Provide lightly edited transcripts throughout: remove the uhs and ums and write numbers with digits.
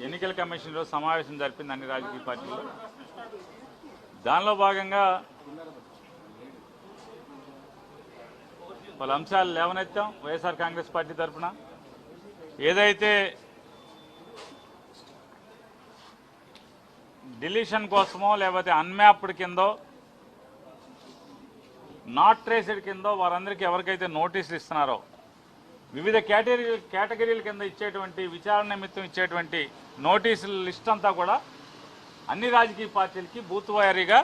ఎన్నికల కమిషన్లో సమావేశం జరిపింది అన్ని రాజకీయ పార్టీలు. దానిలో భాగంగా పలు అంశాలు లేవనెత్తాం. వైఎస్ఆర్ కాంగ్రెస్ పార్టీ తరఫున ఏదైతే డిలీషన్ కోసమో లేకపోతే అన్మ్యాప్డ్ కిందో నాట్ ట్రేస్డ్ కిందో వారందరికీ ఎవరికైతే నోటీసులు ఇస్తున్నారో వివిధ కేటగిరీల కింద ఇచ్చేటువంటి విచారణ నిమిత్తం ఇచ్చేటువంటి నోటీసుల లిస్ట్ అంతా కూడా అన్ని రాజకీయ పార్టీలకి బూత్ వారీగా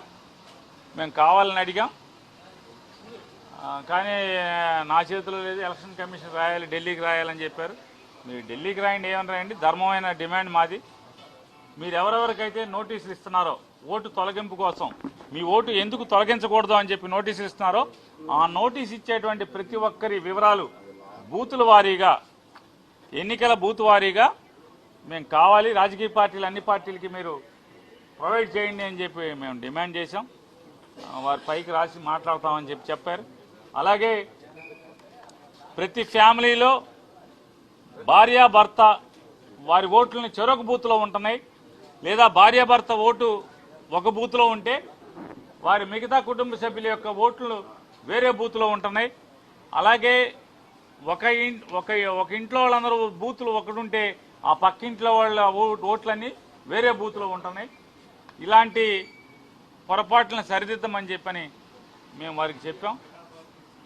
మేము కావాలని అడిగాం. కానీ నా చేతిలో లేదు, ఎలక్షన్ కమిషన్ రాయాలి, ఢిల్లీకి రాయాలని చెప్పారు. మీరు ఢిల్లీకి రాయండి, ఏమని రాయండి, ధర్మమైన డిమాండ్ మాది. మీరు ఎవరెవరికైతే నోటీసులు ఇస్తున్నారో ఓటు తొలగింపు కోసం, మీ ఓటు ఎందుకు తొలగించకూడదు అని చెప్పి నోటీసులు ఇస్తున్నారో ఆ నోటీస్ ఇచ్చేటువంటి ప్రతి ఒక్కరి వివరాలు బూతుల వారీగా, ఎన్నికల బూత్ వారీగా మేము కావాలి, రాజకీయ పార్టీలు అన్ని పార్టీలకి మీరు ప్రొవైడ్ చేయండి అని చెప్పి మేము డిమాండ్ చేశాం. వారి పైకి రాసి మాట్లాడతామని చెప్పి చెప్పారు. అలాగే ప్రతి ఫ్యామిలీలో భార్యాభర్త వారి ఓట్లని చెరొక బూత్లో ఉంటున్నాయి, లేదా భార్యాభర్త ఓటు ఒక బూత్లో ఉంటే వారి మిగతా కుటుంబ సభ్యుల యొక్క ఓట్లు వేరే బూత్లో ఉంటున్నాయి. అలాగే ఒక ఇంట్లో వాళ్ళందరూ బూతులు ఒకటుంటే ఆ పక్కింట్లో వాళ్ళ ఓట్లన్నీ వేరే బూత్లో ఉంటున్నాయి. ఇలాంటి పొరపాట్లను సరిదిద్దమని చెప్పని మేము వారికి చెప్పాం.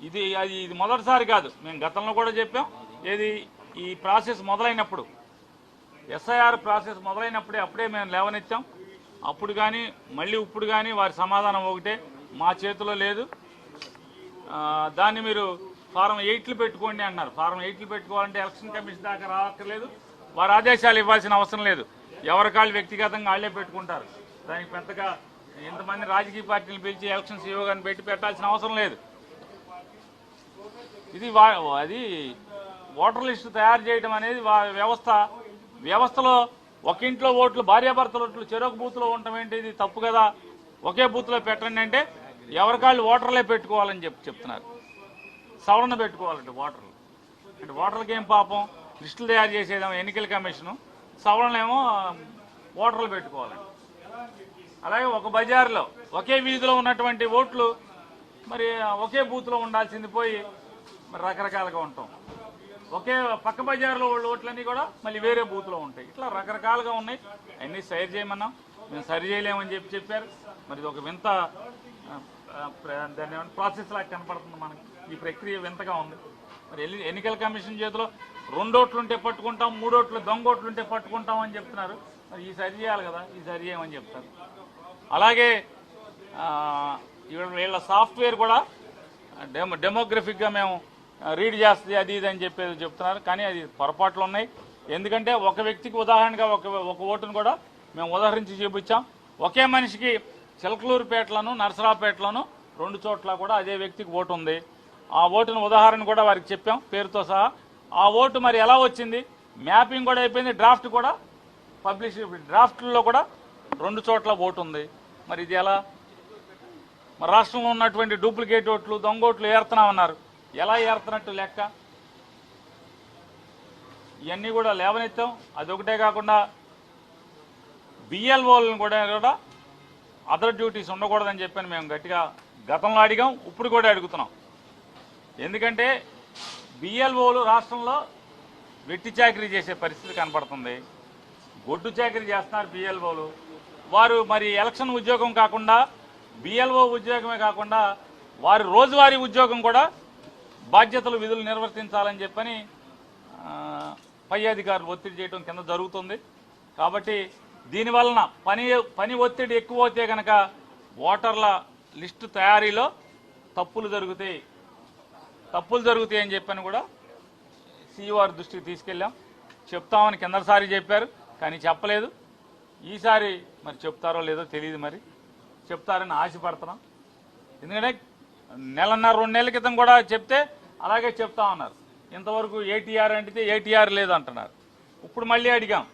ఇది మొదటిసారి కాదు, మేము గతంలో కూడా చెప్పాం. ఈ ప్రాసెస్ మొదలైనప్పుడు, ఎస్ఐఆర్ ప్రాసెస్ మొదలైనప్పుడే అప్పుడే మేము లేవనెత్తాం. అప్పుడు కానీ మళ్ళీ ఇప్పుడు కానీ వారి సమాధానం ఒకటే, మా చేతిలో లేదు, దాన్ని మీరు ఫారం 8లు పెట్టుకోండి అన్నారు. ఫారం 8లు పెట్టుకోవాలంటే ఎలక్షన్ కమిషన్ దాకా రావక్కర్లేదు, వారి ఆదేశాలు ఇవ్వాల్సిన అవసరం లేదు. ఎవరికాళ్ళు వ్యక్తిగతంగా వాళ్లే పెట్టుకుంటారు. దానికి పెద్దగా ఇంతమంది రాజకీయ పార్టీలు పిలిచి ఎలక్షన్ సీఓ గారిని పెట్టి పెట్టాల్సిన అవసరం లేదు. అది ఓటర్ లిస్టు తయారు చేయడం అనేది వ్యవస్థలో ఒక ఇంట్లో ఓట్లు భార్యాభర్తల ఓట్లు చెరొక బూత్లో ఉండటం ఏంటి, ఇది తప్పు కదా, ఒకే బూత్లో పెట్టండి అంటే ఎవరికాళ్ళు ఓటర్లే పెట్టుకోవాలని చెప్తున్నారు. సవరణ పెట్టుకోవాలంటే ఓటర్లు అంటే ఓటర్లకి ఏం పాపం, లిస్టులు తయారు చేసేదేమో ఎన్నికల కమిషను, సవరణలేమో ఓటర్లు పెట్టుకోవాలండి. అలాగే ఒక బజార్లో ఒకే వీధిలో ఉన్నటువంటి ఓట్లు మరి ఒకే బూత్లో ఉండాల్సింది పోయి మరి రకరకాలుగా ఉంటాం. ఒకే పక్క బజార్లో ఓట్లన్నీ కూడా మళ్ళీ వేరే బూత్లో ఉంటాయి. ఇట్లా రకరకాలుగా ఉన్నాయి. అన్నీ సరి చేయమన్నాం, మేము సరి చేయలేమని చెప్పారు. మరి ఇది ఒక వింత దాన్ని ప్రాసెస్ లాగా కనపడుతుంది మనకి. ఈ ప్రక్రియ వింతగా ఉంది. మరి ఎన్నికల కమిషన్ చేతిలో 2 ఓట్లుంటే పట్టుకుంటాం, 3 ఓట్లు దొంగ ఓట్లుంటే పట్టుకుంటాం అని చెప్తున్నారు. మరి ఈ సరి చేయాలి కదా, ఈ సరి చేయమని చెప్తారు. అలాగే వీళ్ళ సాఫ్ట్వేర్ కూడా డెమోగ్రఫిక్గా మేము రీడ్ చేస్తుంది అది ఇది అని చెప్పేది చెప్తున్నారు. కానీ అది పొరపాట్లు ఉన్నాయి. ఎందుకంటే ఒక వ్యక్తికి ఉదాహరణగా ఒక ఓటును కూడా మేము ఉదాహరించి చూపించాం. ఒకే మనిషికి చిలకలూరుపేటలను నరసరావుపేటలను 2 చోట్ల కూడా అదే వ్యక్తికి ఓటు ఉంది. ఆ ఓటును ఉదాహరణ కూడా వారికి చెప్పాం పేరుతో సహా. ఆ ఓటు మరి ఎలా వచ్చింది, మ్యాపింగ్ కూడా అయిపోయింది, డ్రాఫ్ట్ కూడా పబ్లిష్, డ్రాఫ్ట్లో కూడా 2 చోట్ల ఓటు ఉంది. మరి ఇది ఎలా? మరి రాష్ట్రంలో ఉన్నటువంటి డూప్లికేట్ ఓట్లు దొంగ ఓట్లు ఏరుతున్నామన్నారు, ఎలా ఏరుతున్నట్టు లెక్క? ఇవన్నీ కూడా లేవనెత్తాం. అదొకటే కాకుండా బిఎల్ఓలను కూడా అదర్ డ్యూటీస్ ఉండకూడదని చెప్పని మేము గట్టిగా గతంలో అడిగాం, ఇప్పుడు కూడా అడుగుతున్నాం. ఎందుకంటే బిఎల్ఓలు రాష్ట్రంలో వెట్టి చాకరీ చేసే పరిస్థితి కనపడుతుంది. గొడ్డు చాకరీ చేస్తున్నారు బిఎల్ఓలు. వారు మరి ఎలక్షన్ ఉద్యోగం కాకుండా బిఎల్ఓ ఉద్యోగమే కాకుండా వారి రోజువారీ ఉద్యోగం కూడా బాధ్యతలు విధులు నిర్వర్తించాలని చెప్పని పై అధికారులు ఒత్తిడి చేయడం కింద జరుగుతుంది. కాబట్టి దీనివలన పని ఒత్తిడి ఎక్కువ అవుతే కనుక ఓటర్ల లిస్టు తయారీలో తప్పులు జరుగుతాయని చెప్పని కూడా సీఈఓ వారి దృష్టికి తీసుకెళ్ళాం. చెప్తామని కిందసారి చెప్పారు, కానీ చెప్పలేదు. ఈసారి మరి చెప్తారో లేదో తెలియదు. మరి చెప్తారని ఆశపడుతున్నాం. ఎందుకంటే 1.5-2 నెలల క్రితం కూడా చెప్తే అలాగే చెప్తా ఉన్నారు. ఇంతవరకు ఏటీఆర్ అంటే ఏటీఆర్ లేదు అంటున్నారు. ఇప్పుడు మళ్ళీ అడిగాం,